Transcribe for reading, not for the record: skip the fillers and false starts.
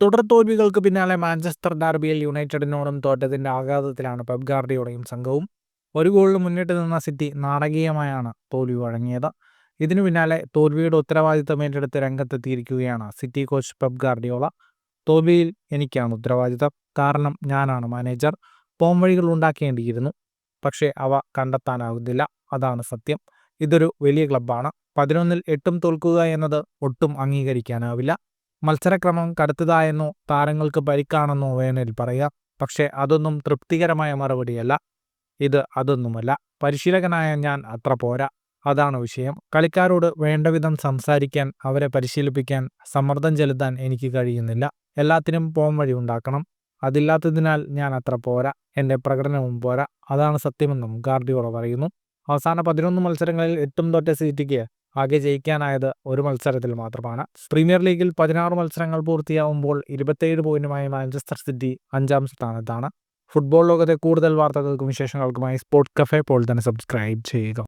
തുടർ തോൽവികൾക്ക് പിന്നാലെ Manchester ഡെർബിയിൽ യുണൈറ്റഡിനോടും തോറ്റതിന്റെ ആഘാതത്തിലാണ് Pep ഗാർഡിയോളയും സംഘവും. ഒരു ഗോളിന് മുന്നിട്ട് നിന്ന സിറ്റി നാടകീയമായാണ് തോൽവി വഴങ്ങിയത്. ഇതിനു പിന്നാലെ തോൽവിയുടെ ഉത്തരവാദിത്തം ഏറ്റെടുത്ത് രംഗത്തെത്തിയിരിക്കുകയാണ് സിറ്റി കോച്ച് പെപ് ഗാർഡിയോള. തോൽവിയിൽ എനിക്കാണ് ഉത്തരവാദിത്തം, കാരണം ഞാനാണ് മാനേജർ. പോംവഴികൾ ഉണ്ടാക്കേണ്ടിയിരുന്നു, പക്ഷേ അവ കണ്ടെത്താനാകുന്നില്ല. അതാണ് സത്യം. ഇതൊരു വലിയ ക്ലബ്ബാണ്. 11-ൽ 8 തോൽക്കുക എന്നത് ഒട്ടും അംഗീകരിക്കാനാവില്ല. മത്സരക്രമം കടുത്തതായെന്നോ താരങ്ങൾക്ക് പരിക്കാണെന്നോ വേണേൽ പറയാം. പക്ഷേ അതൊന്നും തൃപ്തികരമായ മറുപടിയല്ല. ഇത് അതൊന്നുമല്ല. പരിശീലകനായ ഞാൻ അത്ര പോരാ. അതാണ് വിഷയം. കളിക്കാരോട് വേണ്ടവിധം സംസാരിക്കാൻ, അവരെ പരിശീലിപ്പിക്കാൻ, സമ്മർദ്ദം ചെലുത്താൻ എനിക്ക് കഴിയുന്നില്ല. എല്ലാത്തിനും പോംവഴി ഉണ്ടാക്കണം. അതില്ലാത്തതിനാൽ ഞാൻ അത്ര പോരാ. എൻ്റെ പ്രകടനവും പോരാ. അതാണ് സത്യമെന്നും ഗാർഡിയോള പറയുന്നു. അവസാന 11 മത്സരങ്ങളിൽ 8 തോറ്റ സിറ്റിക്ക് ആകെ ജയിക്കാനായത് ഒരു മത്സരത്തിൽ മാത്രമാണ്. പ്രീമിയർ ലീഗിൽ 16 മത്സരങ്ങൾ പൂർത്തിയാവുമ്പോൾ 27 പോയിന്റുമായി മാഞ്ചസ്റ്റർ സിറ്റി 5-ാം സ്ഥാനത്താണ്. ഫുട്ബോൾ ലോകത്തെ കൂടുതൽ വാർത്തകൾക്കും വിശേഷങ്ങൾക്കുമായി സ്പോർട്സ് കഫേ ഇപ്പോൾ തന്നെ സബ്സ്ക്രൈബ് ചെയ്യുക.